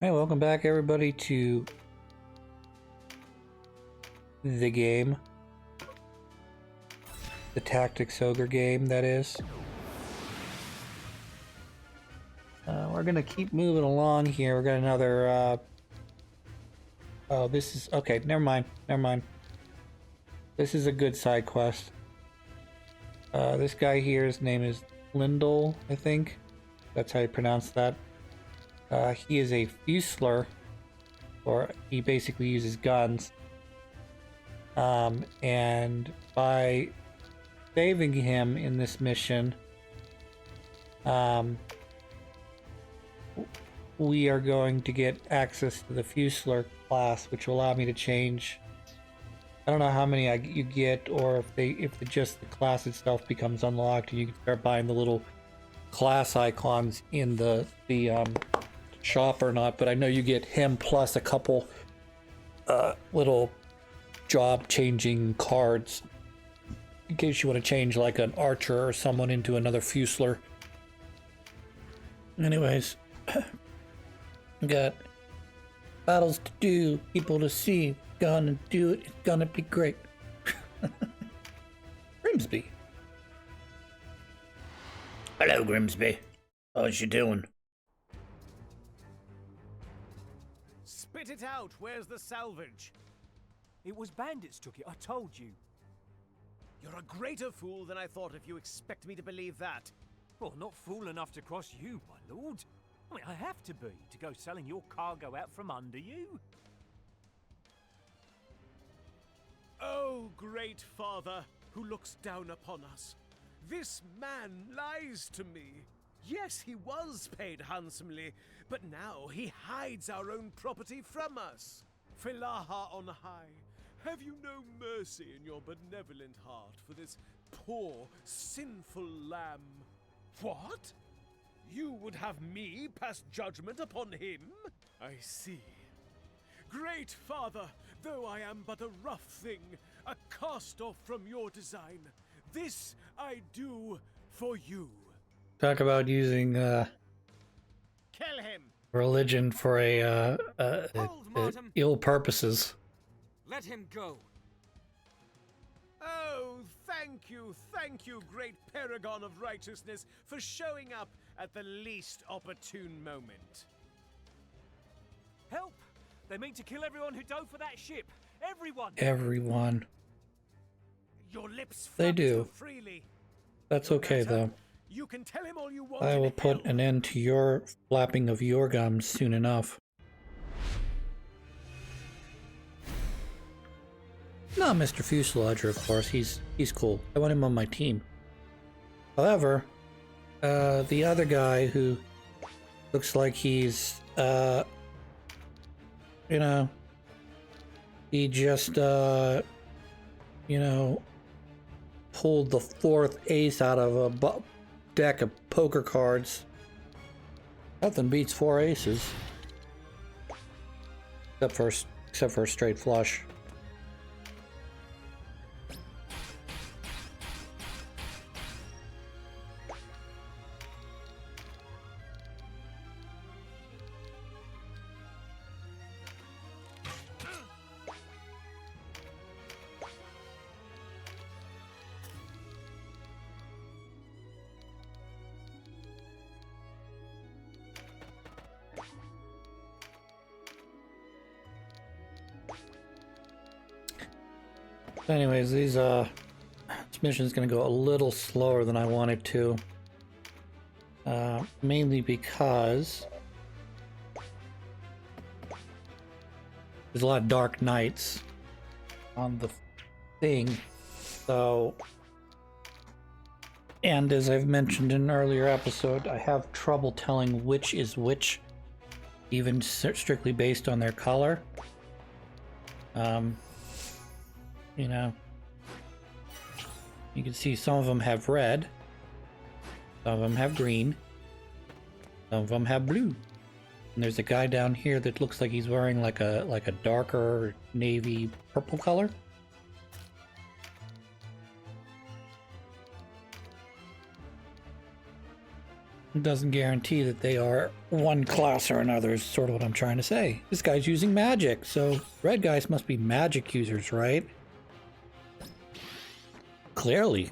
Hey, welcome back everybody to the game. The Tactics Ogre game, that is. We're gonna keep moving along here. We got another, oh, this is, okay, never mind. This is a good side quest. This guy here, his name is Lindell, I think. That's how you pronounce that. He is a Fusler, or he basically uses guns. And by saving him in this mission, we are going to get access to the Fusler class, which will allow me to change. I don't know how many you get, or if just the class itself becomes unlocked, and you can start buying the little class icons in the shop or not. But I know you get him plus a couple little job changing cards in case you want to change like an archer or someone into another Fusler. Anyways, got battles to do, people to see, gonna do it, it's gonna be great. Grimsby. Hello, Grimsby. How's you doing? Spit it out! Where's the salvage? It was bandits took it, I told you. You're a greater fool than I thought if you expect me to believe that. Well, not fool enough to cross you, my lord. I mean, I have to be, to go selling your cargo out from under you. Oh, great father, who looks down upon us. This man lies to me. Yes, he was paid handsomely, but now he hides our own property from us. Filaha on high, have you no mercy in your benevolent heart for this poor, sinful lamb? What? You would have me pass judgment upon him? I see. Great father, though I am but a rough thing, a cast-off from your design, this I do for you. Talk about using Kill him! religion for ill purposes. Let him go. Oh, thank you, great paragon of righteousness, for showing up at the least opportune moment. Help! They mean to kill everyone who dove for that ship. Everyone! Everyone. Your lips They flap do. so freely. That's No okay, matter. though. You can tell him all you want. I in will put hell. an end to your flapping of your gums soon enough. Not Mr. Fuselager, of course. He's cool. I want him on my team. However, the other guy who looks like he's, you know, he just, you know, pulled the fourth ace out of a deck of poker cards. Nothing beats four aces. Except for a straight flush. Anyways, this mission is going to go a little slower than I wanted to. Mainly because there's a lot of dark nights on the thing. So, and as I've mentioned in an earlier episode, I have trouble telling which is which, even strictly based on their color. You know, you can see some of them have red, some of them have green, some of them have blue. And there's a guy down here that looks like he's wearing like a darker navy purple color. It doesn't guarantee that they are one class or another, is sort of what I'm trying to say. This guy's using magic, so red guys must be magic users, right? Clearly.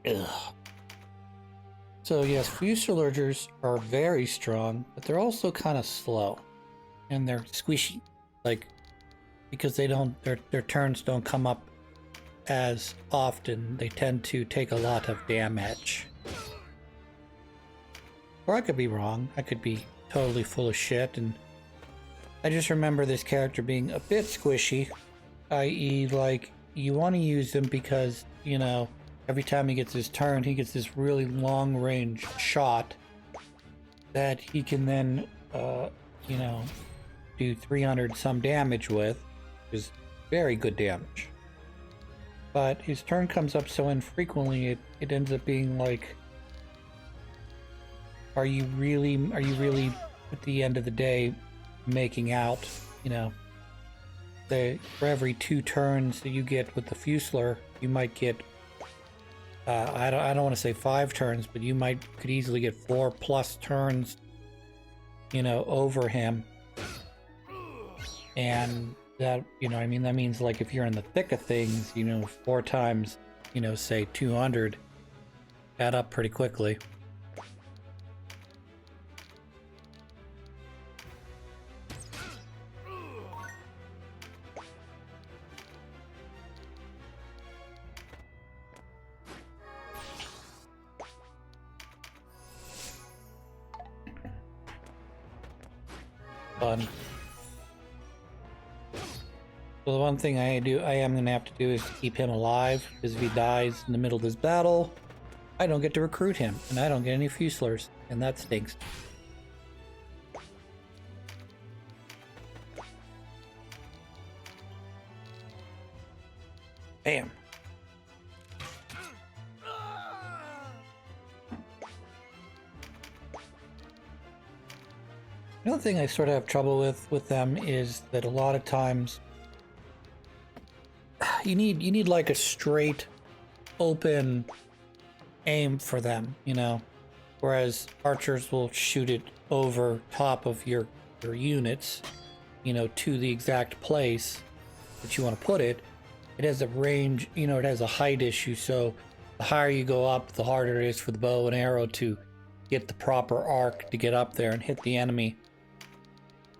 Ugh. So yes, Fusilagers are very strong, but they're also kind of slow. And they're squishy. Like, because they don't, their turns don't come up as often, they tend to take a lot of damage. Or I could be wrong. I could be totally full of shit, and I just remember this character being a bit squishy, i.e. like, you want to use him because, you know, every time he gets his turn, he gets this really long-range shot that he can then, you know, do 300 some damage with, which is very good damage. But his turn comes up so infrequently, it ends up being like, are you really, at the end of the day, making out, you know, for every 2 turns that you get with the Fusilier, you might get, I don't want to say 5 turns, but you could easily get 4+ turns, you know, over him. And that, you know, I mean, that means like if you're in the thick of things, you know, 4 times, you know, say 200, add up pretty quickly. Fun. So the one thing I am going to have to do is keep him alive, because if he dies in the middle of this battle, I don't get to recruit him, and I don't get any Fusiliers, and that stinks. Bam. Another thing I sort of have trouble with them is that a lot of times you need like a straight, open aim for them, you know, whereas archers will shoot it over top of your units, you know, to the exact place that you want to put it. It has a range, you know, it has a height issue, so the higher you go up, the harder it is for the bow and arrow to get the proper arc to get up there and hit the enemy.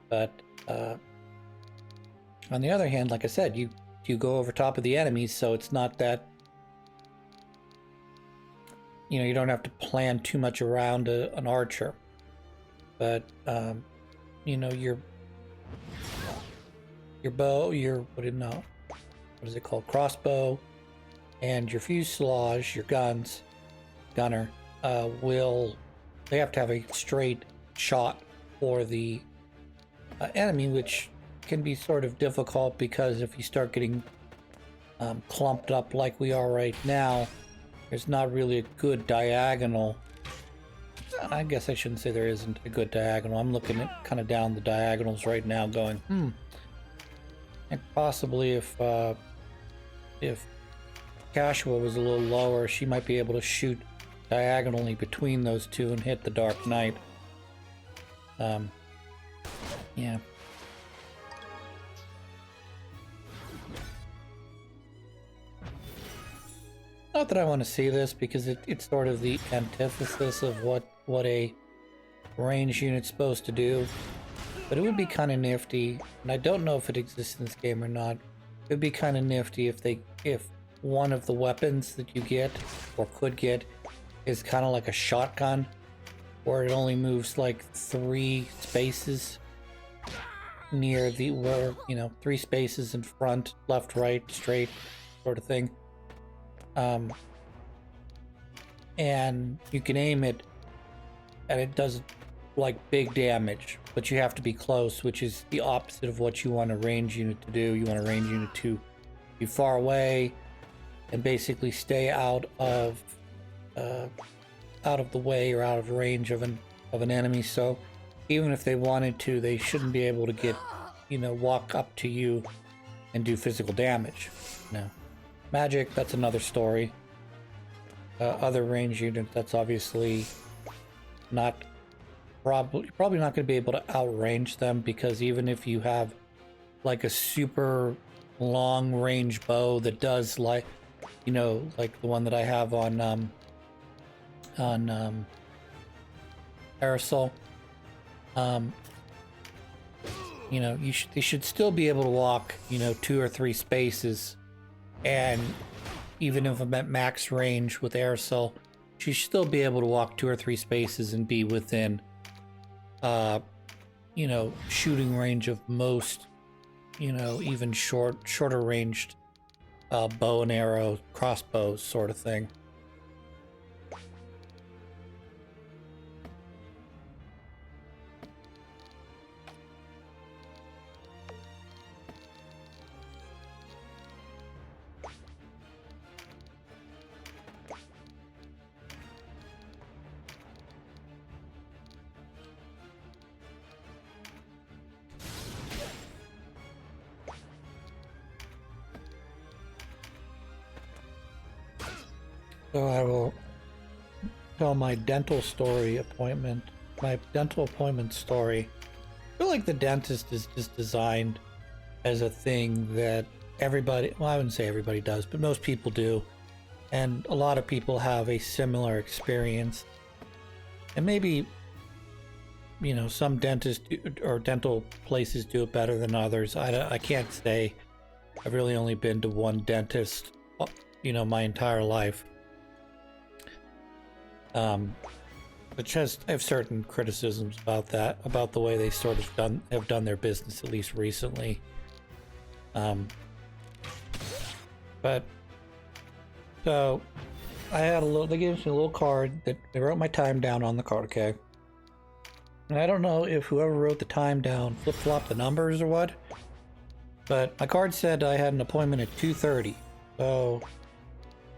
But on the other hand, like I said, you go over top of the enemies, so it's not that, you know, you don't have to plan too much around an archer. But you know, your bow, what is it called, crossbow, and your fuselage, your gunner, they have to have a straight shot for the enemy, which can be sort of difficult, because if you start getting clumped up like we are right now, there's not really a good diagonal. I guess I shouldn't say there isn't a good diagonal. I'm looking at kind of down the diagonals right now going, and possibly if Cashua was a little lower, she might be able to shoot diagonally between those two and hit the Dark Knight. Yeah. Not that I want to see this, because it's sort of the antithesis of what a range unit's supposed to do. But it would be kind of nifty, and I don't know if it exists in this game or not. It would be kind of nifty if one of the weapons that you get, or could get, is kind of like a shotgun, where it only moves like 3 spaces near where, you know, 3 spaces in front, left, right, straight, sort of thing. And you can aim it, and it does like big damage, but you have to be close, which is the opposite of what you want a range unit to do. You want a range unit to be far away and basically stay out of the way or out of range of an enemy. So even if they wanted to, they shouldn't be able to get, walk up to you and do physical damage. No. Magic, that's another story. Other range units, that's obviously not probably not going to be able to outrange them, because even if you have like a super long range bow that does like like the one that I have on aerosol, they should still be able to walk 2 or 3 spaces, and even if I'm at max range with aerosol, she should still be able to walk 2 or 3 spaces and be within shooting range of most, even shorter ranged bow and arrow, crossbows sort of thing. So I will tell my dental appointment story. I feel like the dentist is just designed as a thing that everybody, well, I wouldn't say everybody does, but most people do. And a lot of people have a similar experience. And maybe, some dentists or dental places do it better than others. I can't say. I've really only been to one dentist, my entire life. Which I have certain criticisms about that, about the way they sort of have done their business, at least recently. But so I had they gave me a little card that they wrote my time down on the card, okay? And I don't know if whoever wrote the time down flip-flopped the numbers or what, but my card said I had an appointment at 2:30. So,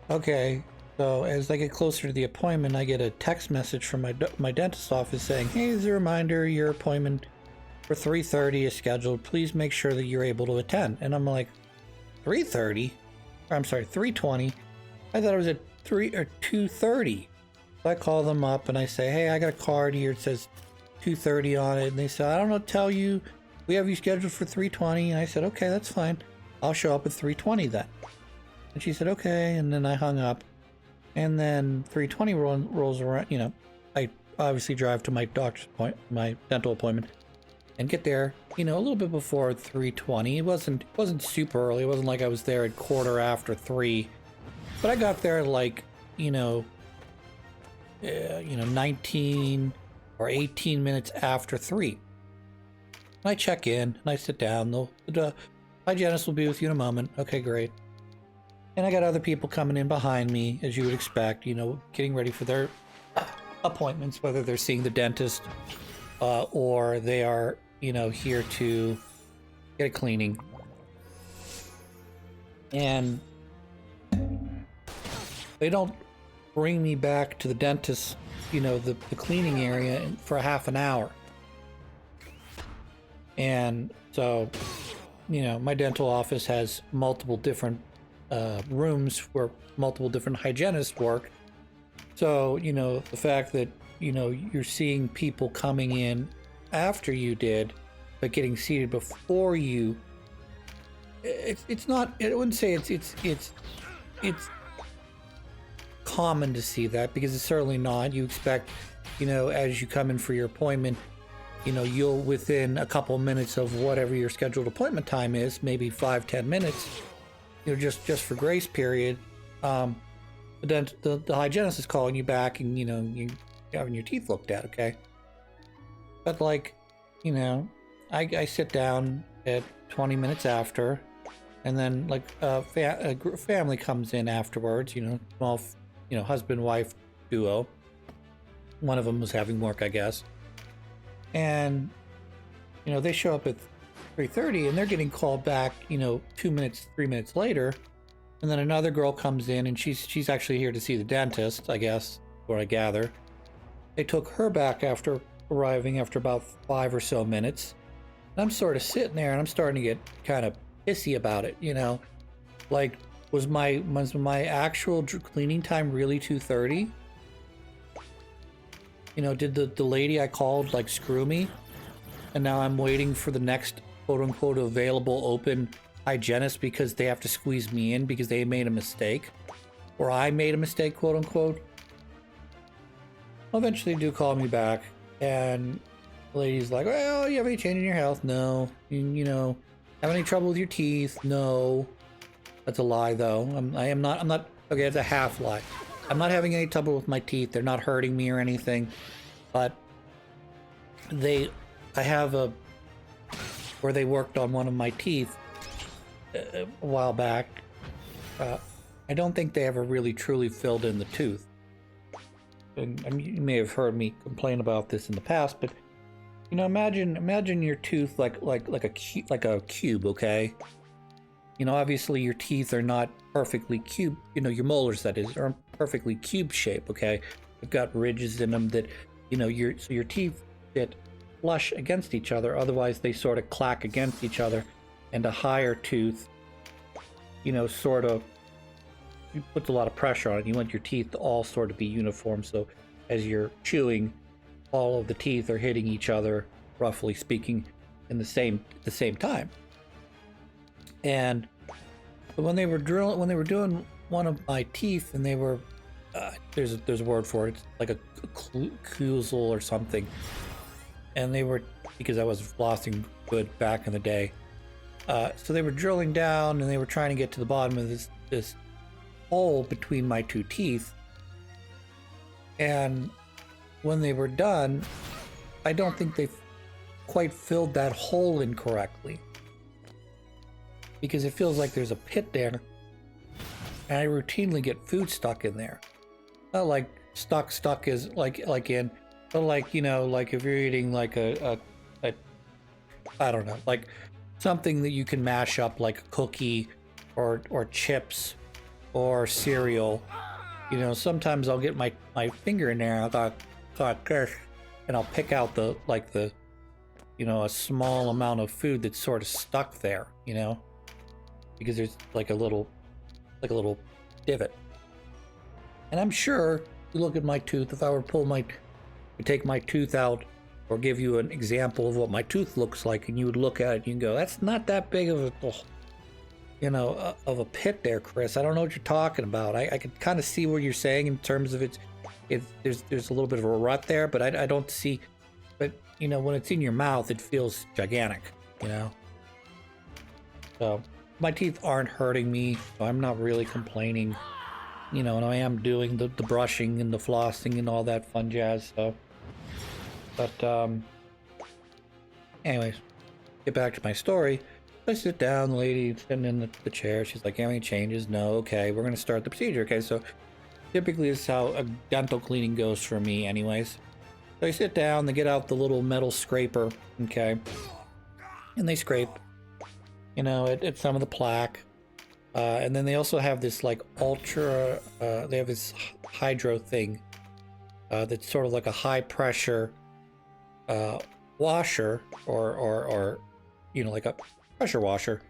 okay. So as I get closer to the appointment, I get a text message from my dentist's office saying, "Hey, as a reminder, your appointment for 3:30 is scheduled. Please make sure that you're able to attend." And I'm like, 3:30? I'm sorry, 3:20? I thought it was at 2:30. So I call them up and I say, "Hey, I got a card here. It says 2:30 on it." And they said, "I don't know, tell you, we have you scheduled for 3:20. And I said, "Okay, that's fine. I'll show up at 3:20 then." And she said, "Okay." And then I hung up. And then 3:20 rolls around. I obviously drive to my my dental appointment, and get there, a little bit before 3:20. It wasn't super early. It wasn't like I was there at 3:15, but I got there like 19 or 18 minutes after 3. And I check in and I sit down. The hygienist will be with you in a moment. Okay, great. And I got other people coming in behind me, as you would expect, getting ready for their appointments, whether they're seeing the dentist or they are, here to get a cleaning. And they don't bring me back to the dentist, the cleaning area for half an hour. And so, my dental office has multiple different rooms where multiple different hygienists work. So, the fact that, you're seeing people coming in after you did, but getting seated before you, it's not, I wouldn't say it's common to see that, because it's certainly not. You expect, as you come in for your appointment, you'll within a couple minutes of whatever your scheduled appointment time is, maybe 5-10 minutes, just for grace period, but then the hygienist is calling you back and, you're having your teeth looked at, okay? But I sit down at 20 minutes after, and then a family comes in afterwards, small, husband-wife duo. One of them was having work, I guess. And, they show up at 3:30, and they're getting called back, 2 minutes, 3 minutes later. And then another girl comes in, and she's actually here to see the dentist, I guess, what I gather. They took her back after arriving after about 5 or so minutes. And I'm sort of sitting there, and I'm starting to get kind of pissy about it, Like, was my actual cleaning time really 2:30? Did the lady I called, like, screw me? And now I'm waiting for the next quote-unquote available open hygienist because they have to squeeze me in because they made a mistake. Or I made a mistake, quote-unquote. Eventually they do call me back, and the lady's like, well, you have any change in your health? No. Have any trouble with your teeth? No. That's a lie, though. I'm not, okay, it's a half lie. I'm not having any trouble with my teeth. They're not hurting me or anything. But I have where they worked on one of my teeth a while back. I don't think they ever really truly filled in the tooth. And you may have heard me complain about this in the past, but imagine your tooth like a cube, okay? Obviously your teeth are not perfectly cube, your molars, that is, aren't perfectly cube shape, okay? They've got ridges in them that, your teeth fit flush against each other, otherwise they sort of clack against each other, and a higher tooth, sort of puts a lot of pressure on it. You want your teeth to all sort of be uniform, so as you're chewing, all of the teeth are hitting each other, roughly speaking, in the same time. And when they were doing one of my teeth, and they were there's a word for it. It's like a occlusal or something. And they were, because I was flossing good back in the day, so they were drilling down and they were trying to get to the bottom of this hole between my two teeth. And when they were done, I don't think they quite filled that hole in correctly, because it feels like there's a pit there, and I routinely get food stuck in there. Not like stuck is like in, but like, like if you're eating like a I don't know, like something that you can mash up, like a cookie or chips or cereal. Sometimes I'll get my finger in there, and I'll go this, and I'll pick out the a small amount of food that's sort of stuck there, because there's like a little divot. And I'm sure, you look at my tooth, if I were to take my tooth out, or give you an example of what my tooth looks like, and you would look at it, you can go, that's not that big of a pit there, Chris. I don't know what you're talking about. I can kind of see what you're saying in terms of there's a little bit of a rut there, but I don't see, but when it's in your mouth, it feels gigantic, So my teeth aren't hurting me, so I'm not really complaining, and I am doing the brushing and the flossing and all that fun jazz, so. But, anyways, get back to my story. I sit down, the lady sitting in the chair, she's like, any changes? No, okay, we're going to start the procedure. Okay, so typically this is how a dental cleaning goes for me anyways. So I sit down, they get out the little metal scraper, okay, and they scrape, at some of the plaque. And then they also have this like they have this hydro thing that's sort of like a high pressure washer or like a pressure washer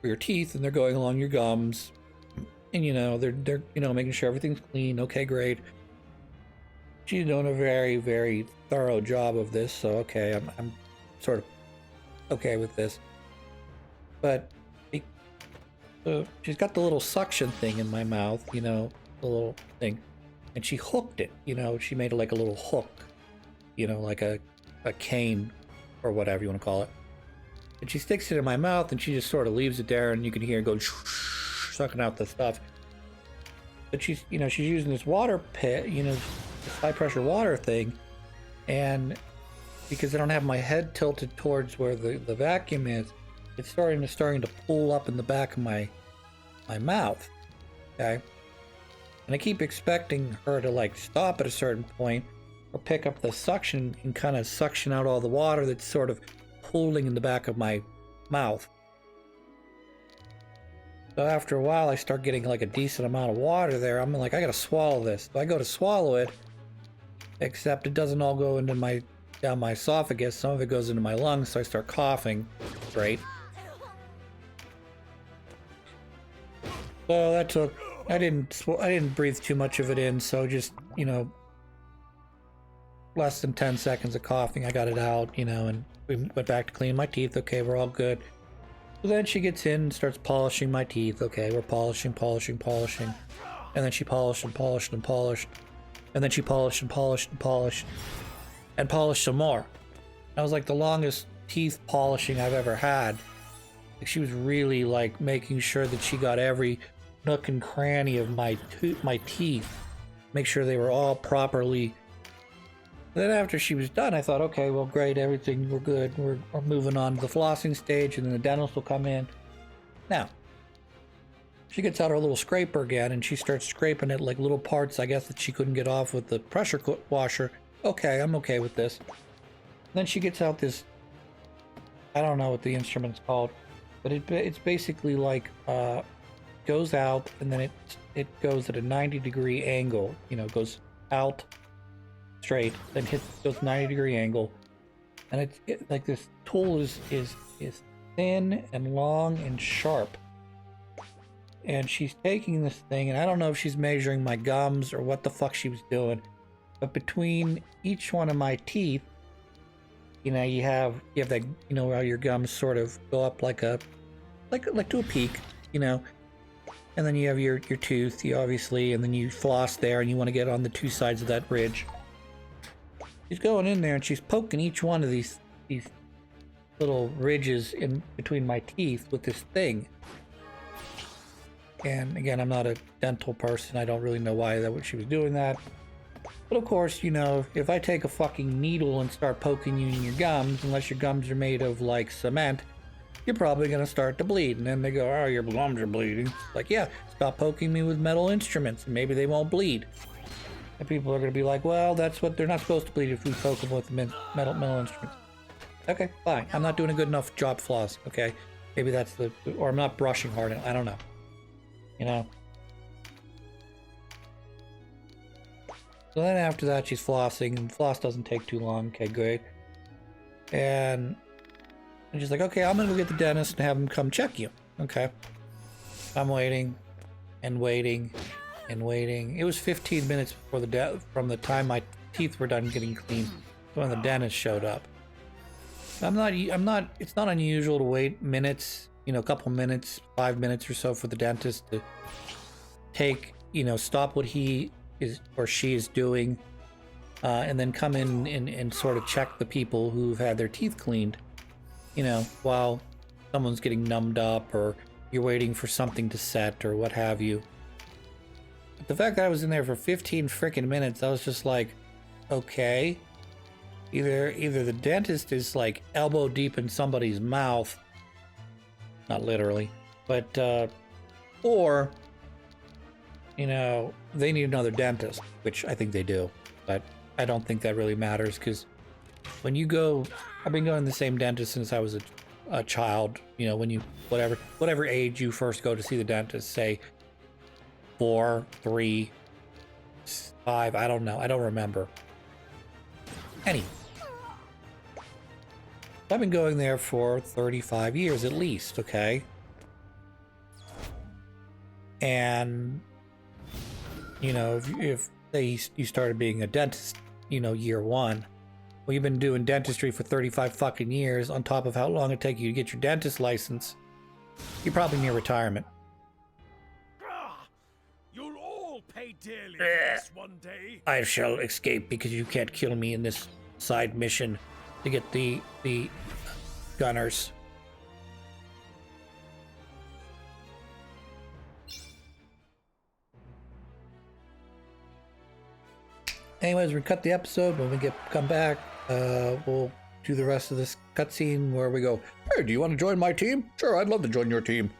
for your teeth, and they're going along your gums, and they're making sure everything's clean. Okay, great. She's doing a very, very thorough job of this, so okay, I'm sort of okay with this. But she's got the little suction thing in my mouth, the little thing, and she hooked it. She made it like a little hook, like a cane or whatever you want to call it. And she sticks it in my mouth, and she just sort of leaves it there, and you can hear it go sucking out the stuff. But she's using this water pit, this high pressure water thing, and because I don't have my head tilted towards where the vacuum is, it's starting to pull up in the back of my mouth. Okay, and I keep expecting her to like stop at a certain point, or pick up the suction and kind of suction out all the water that's sort of holding in the back of my mouth. So after a while, I start getting like a decent amount of water there. I'm like, I gotta swallow this. So I go to swallow it, except it doesn't all go into down my esophagus. Some of it goes into my lungs, so I start coughing. Great. So that took. I didn't breathe too much of it in, so just, you know, less than 10 seconds of coughing, I got it out, you know, and we went back to clean my teeth. Okay, we're all good. So then she gets in and starts polishing my teeth. Okay, we're polishing. And then she polished and polished and polished. And then she polished and polished and polished. And polished some more. That was like the longest teeth polishing I've ever had. Like, she was really like making sure that she got every nook and cranny of my teeth. Make sure they were all properly. Then after she was done, I thought, okay, well, great, everything, we're good. We're moving on to the flossing stage, and then the dentist will come in. Now, she gets out her little scraper again, and she starts scraping at like little parts, I guess, that she couldn't get off with the pressure washer. Okay, I'm okay with this. Then she gets out this, I don't know what the instrument's called, but it's basically like, goes out, and then it goes at a 90-degree angle. You know, goes out straight, then goes 90-degree angle, and it's like this tool is thin and long and sharp, and she's taking this thing, and I don't know if she's measuring my gums or what the fuck she was doing, but between each one of my teeth, you know, you have that, you know, how your gums sort of go up like to a peak, you know. And then you have your tooth, obviously, and then you floss there, and you want to get on the two sides of that ridge. She's going in there, and she's poking each one of these little ridges in between my teeth with this thing. And again, I'm not a dental person. I don't really know why she was doing that. But of course, you know, if I take a fucking needle and start poking you in your gums, unless your gums are made of like cement, you're probably going to start to bleed. And then they go, oh, your gums are bleeding. Like, yeah, stop poking me with metal instruments. Maybe they won't bleed. And people are going to be like, well, that's what they're not supposed to bleed if we poke them with metal instruments. Okay, fine. I'm not doing a good enough job floss. Okay, maybe that's or I'm not brushing hard enough. I don't know. You know? So then after that, she's flossing, and floss doesn't take too long. Okay, great. And she's like, okay, I'm gonna go get the dentist and have him come check you. Okay. I'm waiting and waiting and waiting. It was 15 minutes before from the time my teeth were done getting cleaned when the dentist showed up. It's not unusual to wait minutes, you know, a couple minutes, 5 minutes or so for the dentist to take, you know, stop what he is or she is doing, and then come in and sort of check the people who've had their teeth cleaned. You know, while someone's getting numbed up or you're waiting for something to set or what have you. But the fact that I was in there for 15 freaking minutes, I was just like, okay, either the dentist is like elbow deep in somebody's mouth, not literally, but or, you know, they need another dentist, which I think they do, but I don't think that really matters, because when you go, I've been going to the same dentist since I was a child. You know, when you, whatever age you first go to see the dentist, say 4, 3, 5, I don't know. I don't remember. Anyway. I've been going there for 35 years at least, okay? And, you know, if you started being a dentist, you know, year 1, well, you've been doing dentistry for 35 fucking years, on top of how long it takes you to get your dentist license. You're probably near retirement. You'll all pay dearly for this one day. I shall escape because you can't kill me in this side mission to get the gunners. Anyways, we're gonna cut the episode. When we come back, we'll do the rest of this cutscene where we go, hey, do you want to join my team? Sure, I'd love to join your team.